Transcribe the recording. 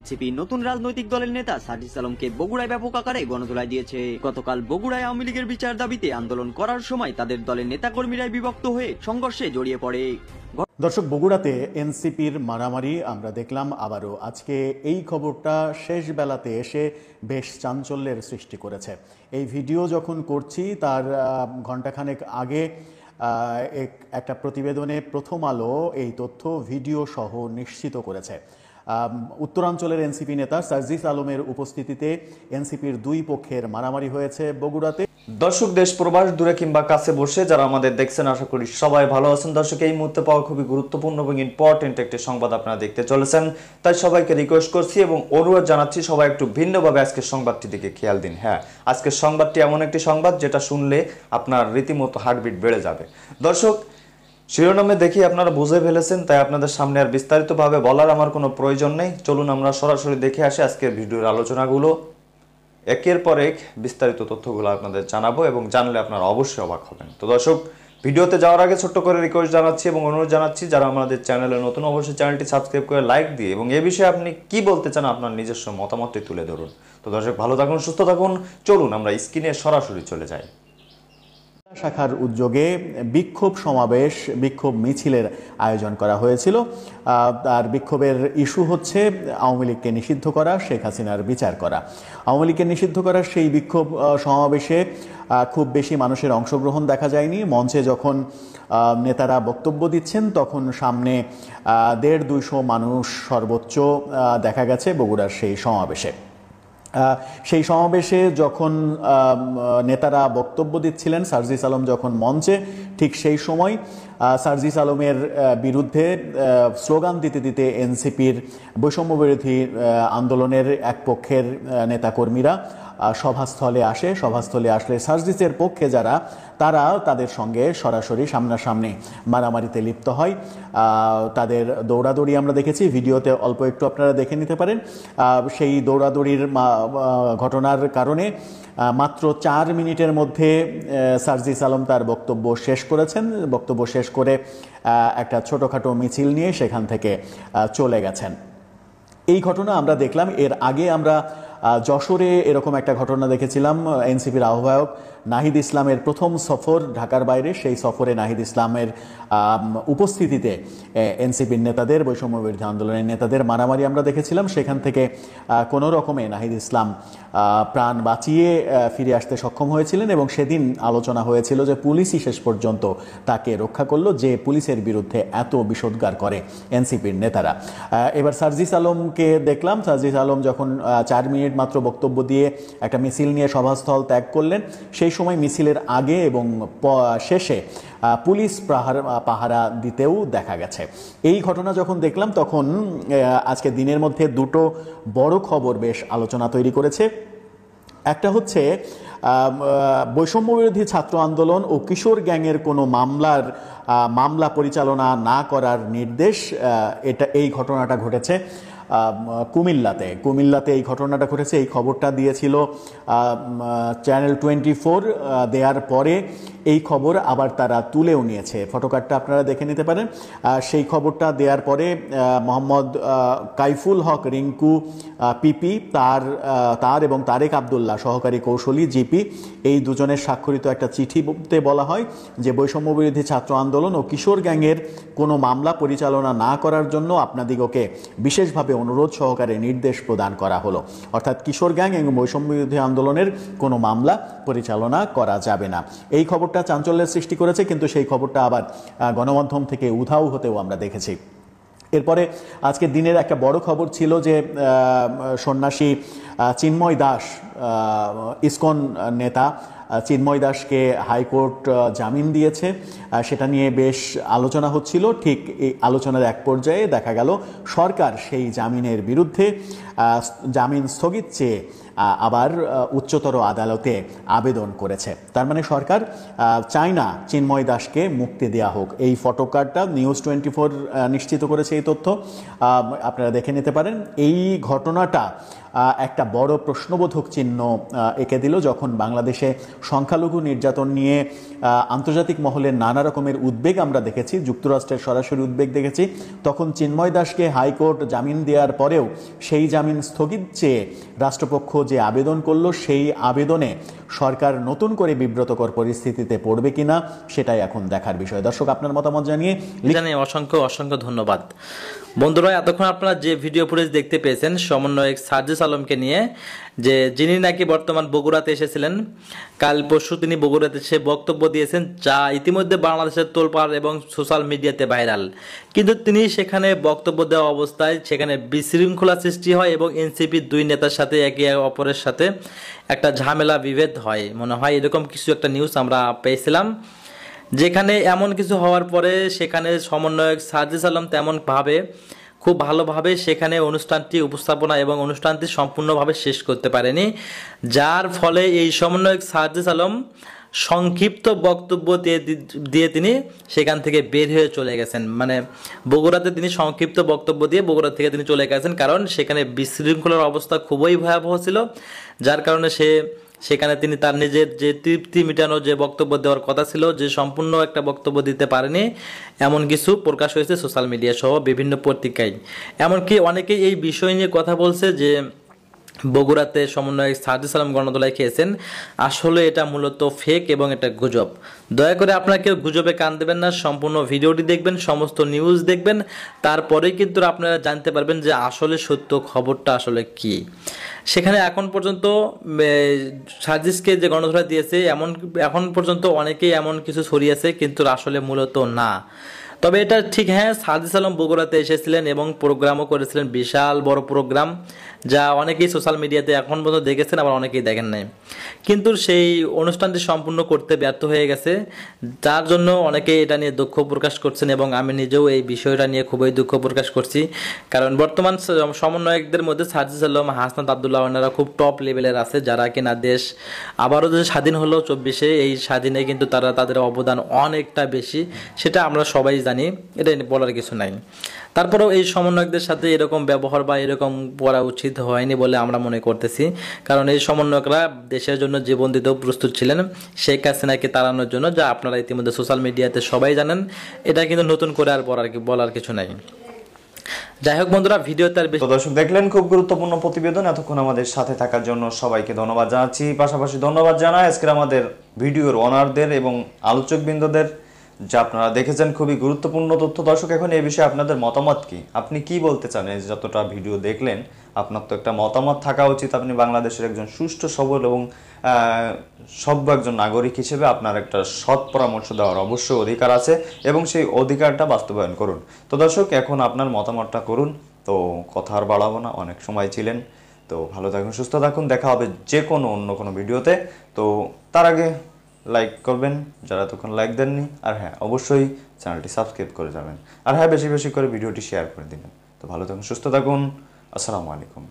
CP নতুন রাজনৈতিক দলের নেতা সার্জিস আলমকে বগুড়ায় ব্যাপক আকারে গণধোলাই দিয়েছে। গতকাল বগুড়ায় আওয়ামী লীগের বিচার দাবিতে আন্দোলন করার সময় তাদের দলের নেতাকর্মীরাই বিভক্ত হয়ে সংঘর্ষে জড়িয়ে পড়ে। দর্শক, বগুড়াতে এনসিপির মারামারি আমরা দেখলাম আবারও। আজকে এই খবরটা শেষ বেলাতে এসে বেশ চাঞ্চল্যের সৃষ্টি করেছে। এই ভিডিও যখন করছি তার ঘণ্টাখানেক আগে একটা প্রতিবেদনে প্রথম আলো এই তথ্য ভিডিও সহ নিশ্চিত করেছে। উত্তরাঞ্চলের এনসিপি নেতা সার্জিস আলমের উপস্থিতিতে এনসিপির দুই পক্ষের মারামারি হয়েছে বগুড়াতে। দর্শক, দেশ প্রবাস দূরে কিংবা কাছে বসে যারা আমাদের দেখছেন, আশা করি সবাই ভালো আছেন। দর্শক, এই মুহূর্তে পাওয়া খুবই গুরুত্বপূর্ণ এবং ইম্পর্টেন্ট একটি সংবাদ আপনারা দেখতে চলেছেন, তাই সবাইকে রিকোয়েস্ট করছি এবং অনুরোধ জানাচ্ছি সবাই একটু ভিন্নভাবে আজকের সংবাদটি দিকে খেয়াল দিন। হ্যাঁ, আজকের সংবাদটি এমন একটি সংবাদ যেটা শুনলে আপনার রীতিমতো হার্টবিট বেড়ে যাবে। দর্শক, শিরোনামে দেখি আপনারা বুঝে ফেলেছেন, তাই আপনাদের সামনে আর বিস্তারিতভাবে বলার আমার কোনো প্রয়োজন নেই। চলুন আমরা সরাসরি দেখে আসি আজকের ভিডিওর আলোচনাগুলো। একের পর এক বিস্তারিত তথ্যগুলো আপনাদের জানাবো এবং জানলে আপনারা অবশ্যই অবাক হবেন। তো দর্শক, ভিডিওতে যাওয়ার আগে ছোট্ট করে রিকোয়েস্ট জানাচ্ছি এবং অনুরোধ জানাচ্ছি যারা আমাদের চ্যানেলে নতুন, অবশ্যই চ্যানেলটি সাবস্ক্রাইব করে লাইক দিয়ে এবং এ বিষয়ে আপনি কি বলতে চান আপনার নিজস্ব মতামতটি তুলে ধরুন। তো দর্শক, ভালো থাকুন, সুস্থ থাকুন। চলুন আমরা স্ক্রিনে সরাসরি চলে যাই। শাখার উদ্যোগে বিক্ষোভ সমাবেশ, বিক্ষোভ মিছিলের আয়োজন করা হয়েছিল। আর বিক্ষোভের ইস্যু হচ্ছে আওয়ামী লীগকে নিষিদ্ধ করা, শেখ হাসিনার বিচার করা। আওয়ামী লীগকে নিষিদ্ধ করার সেই বিক্ষোভ সমাবেশে খুব বেশি মানুষের অংশগ্রহণ দেখা যায়নি। মঞ্চে যখন নেতারা বক্তব্য দিচ্ছেন তখন সামনে 150-200 মানুষ সর্বোচ্চ দেখা গেছে বগুড়ার সেই সমাবেশে। সেই সমাবেশে যখন নেতারা বক্তব্য দিচ্ছিলেন, সার্জিস আলম যখন মঞ্চে, ঠিক সেই সময় সার্জিস আলমের বিরুদ্ধে স্লোগান দিতে দিতে এনসিপির বৈষম্যবিরোধী আন্দোলনের এক পক্ষের নেতাকর্মীরা সভাস্থলে আসে। সভাস্থলে আসলে সার্জিসের পক্ষে যারা, তারা তাদের সঙ্গে সরাসরি সামনাসামনি মারামারিতে লিপ্ত হয়। তাদের দৌড়াদৌড়ি আমরা দেখেছি, ভিডিওতে অল্প একটু আপনারা দেখে নিতে পারেন। সেই দৌড়াদৌড়ির ঘটনার কারণে মাত্র 4 মিনিটের মধ্যে সার্জিস আলম তার বক্তব্য শেষ করেছেন। বক্তব্য শেষ করে একটা ছোটোখাটো মিছিল নিয়ে সেখান থেকে চলে গেছেন। এই ঘটনা আমরা দেখলাম। এর আগে আমরা যশোরে এরকম একটা ঘটনা দেখেছিলাম। এনসিপির আহ্বায়ক নাহিদ ইসলামের প্রথম সফর ঢাকার বাইরে, সেই সফরে নাহিদ ইসলামের উপস্থিতিতে এনসিপির নেতাদের, বৈষম্যবিরোধী আন্দোলনের নেতাদের মারামারি আমরা দেখেছিলাম। সেখান থেকে কোনো রকমে নাহিদ ইসলাম প্রাণ বাঁচিয়ে ফিরে আসতে সক্ষম হয়েছিলেন এবং সেদিন আলোচনা হয়েছিল যে পুলিশই শেষ পর্যন্ত তাকে রক্ষা করলো, যে পুলিশের বিরুদ্ধে এত বিষোদ্গার করে এনসিপির নেতারা। এবার সার্জিস আলমকে দেখলাম। সার্জিস আলম যখন 4 মিনিট মাত্র বক্তব্য দিয়ে একটা মিছিল নিয়ে সভাস্থল ত্যাগ করলেন, সেই সময় মিছিলের আগে এবং শেষে পুলিশ পাহারা দিতেও দেখা গেছে। এই ঘটনা যখন দেখলাম তখন আজকে দিনের মধ্যে দুটো বড় খবর বেশ আলোচনা তৈরি করেছে। একটা হচ্ছে বৈষম্যবিরোধী ছাত্র আন্দোলন ও কিশোর গ্যাংয়ের কোনো মামলা পরিচালনা না করার নির্দেশ। এই ঘটনাটা ঘটেছে কুমিল্লাতে এই ঘটনাটা ঘটেছে। এই খবরটা দিয়েছিল চ্যানেল 24। দেওয়ার পরে এই খবর আবার তারা তুলেও নিয়েছে। ফটোকার্ডটা আপনারা দেখে নিতে পারেন। সেই খবরটা দেওয়ার পরে মোহাম্মদ কাইফুল হক রিঙ্কু পিপি, তার এবং তারেক আবদুল্লাহ সহকারী কৌশলী জিপি, এই দুজনের স্বাক্ষরিত একটা চিঠিতে বলা হয় যে বৈষম্যবিরোধী ছাত্র আন্দোলন ও কিশোর গ্যাংয়ের কোনো মামলা পরিচালনা না করার জন্য আপনাদিগকে বিশেষভাবে অনুরোধ সহকারে নির্দেশ প্রদান করা হলো। অর্থাৎ কিশোর গ্যাং এবং বৈষম্যবিরোধী আন্দোলনের কোনো মামলা পরিচালনা করা যাবে না। এই খবরটা চাঞ্চল্যের সৃষ্টি করেছে, কিন্তু সেই খবরটা আবার গণমাধ্যম থেকে উধাও হতেও আমরা দেখেছি। এরপরে আজকে দিনের একটা বড় খবর ছিল যে সন্ন্যাসী চিন্ময় দাস, ইসকন নেতা চিন্ময় দাসকে হাইকোর্ট জামিন দিয়েছে। সেটা নিয়ে বেশ আলোচনা হচ্ছিল। ঠিক এই আলোচনার এক পর্যায়ে দেখা গেল সরকার সেই জামিনের বিরুদ্ধে জামিন স্থগিত চেয়ে আবার উচ্চতর আদালতে আবেদন করেছে। তার মানে সরকার চায় না চিন্ময় দাসকে মুক্তি দেওয়া হোক। এই ফটোকার্ডটা নিউজ 24 নিশ্চিত করেছে এই তথ্য, আপনারা দেখে নিতে পারেন। এই ঘটনাটা একটা বড় প্রশ্নবোধক চিহ্ন এঁকে দিল যখন বাংলাদেশে সংখ্যালঘু নির্যাতন নিয়ে আন্তর্জাতিক মহলে নানা রকমের উদ্বেগ আমরা দেখেছি, যুক্তরাষ্ট্রের সরাসরি উদ্বেগ দেখেছি। তখন চিন্ময় দাসকে হাইকোর্ট জামিন দেওয়ার পরেও সেই জামিন স্থগিত চেয়ে রাষ্ট্রপক্ষ যে আবেদন করলো, সেই আবেদনে সরকার নতুন করে বিব্রতকর পরিস্থিতিতে পড়বে কিনা সেটাই এখন দেখার বিষয়। দর্শক, আপনার মতামত জানিয়ে অসংখ্য অসংখ্য ধন্যবাদ। বন্ধুরা, এতক্ষণ আপনারা যে ভিডিও ফুটেজ দেখতে পেয়েছেন সমন্বয়ক সার্জিস আলমকে নিয়ে, যিনি নাকি বর্তমান বগুড়াতে এসেছিলেন, কাল পরশু তিনি বগুড়াতে এসে বক্তব্য দিয়েছেন, যা ইতিমধ্যে বাংলাদেশের তোলপাড় এবং সোশ্যাল মিডিয়াতে ভাইরাল। কিন্তু তিনি সেখানে বক্তব্য দেওয়া অবস্থায় সেখানে বিশৃঙ্খলা সৃষ্টি হয় এবং এনসিপির দুই নেতার সাথে একে অপরের সাথে একটা ঝামেলা বিভেদ হয়, মনে হয় এরকম কিছু একটা নিউজ আমরা পেয়েছিলাম। যেখানে এমন কিছু হওয়ার পরে সেখানে সমন্বয়ক সার্জিস আলম খুব ভালোভাবে সেখানে অনুষ্ঠানটি উপস্থাপনা এবং অনুষ্ঠানটি সম্পূর্ণভাবে শেষ করতে পারেনি, যার ফলে এই সমন্বয়ক সার্জিস আলম সংক্ষিপ্ত বক্তব্য দিয়ে তিনি সেখান থেকে বের হয়ে চলে গেছেন। মানে বগুড়াতে তিনি সংক্ষিপ্ত বক্তব্য দিয়ে বগুড়া থেকে তিনি চলে গেছেন, কারণ সেখানে বিশৃঙ্খলার অবস্থা খুবই ভয়াবহ ছিল, যার কারণে সেখানে তিনি তার নিজের যে তৃপ্তি মেটানো যে বক্তব্য দেওয়ার কথা ছিল, যে সম্পূর্ণ একটা বক্তব্য দিতে পারেনি, এমন কিছু প্রকাশ হয়েছে সোশ্যাল মিডিয়া সহ বিভিন্ন পত্রিকায়। এমনকি অনেকেই এই বিষয় নিয়ে কথা বলছে যে বগুড়াতে সমন্বয়ক সার্জিস আলম গণদোলায় খেয়েছেন, আসলে এটা মূলত ফেক এবং এটা গুজব। দয়া করে আপনারা কেউ গুজবে কান দেবেন না, সম্পূর্ণ ভিডিওটি দেখবেন, সমস্ত নিউজ দেখবেন, তারপরেই কিন্তু আপনারা জানতে পারবেন যে আসলে সত্য খবরটা আসলে কি। সেখানে এখন পর্যন্ত সার্জিসকে যে গণধোলা দিয়েছে এখন পর্যন্ত অনেকেই এমন কিছু ছড়িয়েছে, কিন্তু আসলে মূলত না। তবে এটা ঠিক, হ্যাঁ, সার্জিস আলম বগুড়াতে এসেছিলেন এবং প্রোগ্রামও করেছিলেন, বিশাল বড় প্রোগ্রাম, যা অনেকেই সোশ্যাল মিডিয়াতে এখন পর্যন্ত দেখেছেন, আবার অনেকেই দেখেন নাই। কিন্তু সেই অনুষ্ঠানটি সম্পূর্ণ করতে ব্যর্থ হয়ে গেছে, যার জন্য অনেকেই এটা নিয়ে দুঃখ প্রকাশ করছেন এবং আমি নিজেও এই বিষয়টা নিয়ে খুবই দুঃখ প্রকাশ করছি। কারণ বর্তমান সমন্বয়কদের মধ্যে সার্জিস আলম, হাসনাত আবদুল্লাহ ওনারা খুব টপ লেভেলের আছে, যারা কিনা দেশ আবারও যে স্বাধীন হলো 24-এ, এই স্বাধীনে কিন্তু তাদের অবদান অনেকটা বেশি, সেটা আমরা সবাই জানি, এটা বলার কিছু নাই। তারপরেও এই সমন্বয়কদের সাথে এরকম ব্যবহার বা এরকম করা উচিত হয়নি বলে আমরা মনে করতেছি, কারণ এই সমন্বয়করা দেশের জন্য জীবন দিতেও প্রস্তুত ছিলেন শেখ হাসিনাকে তাড়ানোর জন্য, যা আপনারা ইতিমধ্যে সোশ্যাল মিডিয়াতে সবাই জানেন। এটা কিন্তু নতুন করে আর বলার কিছু নাই। যাই হোক বন্ধুরা, ভিডিওতে আর বেশি। দর্শক, দেখলেন খুব গুরুত্বপূর্ণ প্রতিবেদন। এতক্ষণ আমাদের সাথে থাকার জন্য সবাইকে ধন্যবাদ জানাচ্ছি। পাশাপাশি ধন্যবাদ জানাই আজকের আমাদের ভিডিওর ওনারদের এবং আলোচকবৃন্দদের, যা আপনারা দেখেছেন খুবই গুরুত্বপূর্ণ তথ্য। দর্শক, এখন এই বিষয়ে আপনাদের মতামত কি? আপনি কি বলতে চান? এই যতটা ভিডিও দেখলেন, আপনার তো একটা মতামত থাকা উচিত। আপনি বাংলাদেশের একজন সুষ্ঠু, সবল এবং সভ্য একজন নাগরিক হিসেবে আপনার একটা সৎ পরামর্শ দেওয়ার অবশ্যই অধিকার আছে এবং সেই অধিকারটা বাস্তবায়ন করুন। তো দর্শক, এখন আপনার মতামতটা করুন। তো কথা আর বাড়াবো না, অনেক সময় ছিলেন। তো ভালো থাকুন, সুস্থ থাকুন, দেখা হবে যে কোনো অন্য কোনো ভিডিওতে। তো তার আগে লাইক করবেন যারা তখন লাইক দেননি, আর হ্যাঁ, অবশ্যই চ্যানেলটি সাবস্ক্রাইব করে যাবেন, আর হ্যাঁ, বেশি বেশি করে ভিডিওটি শেয়ার করে দিবেন। তো ভালো থাকুন, সুস্থ থাকুন, আসসালামু আলাইকুম।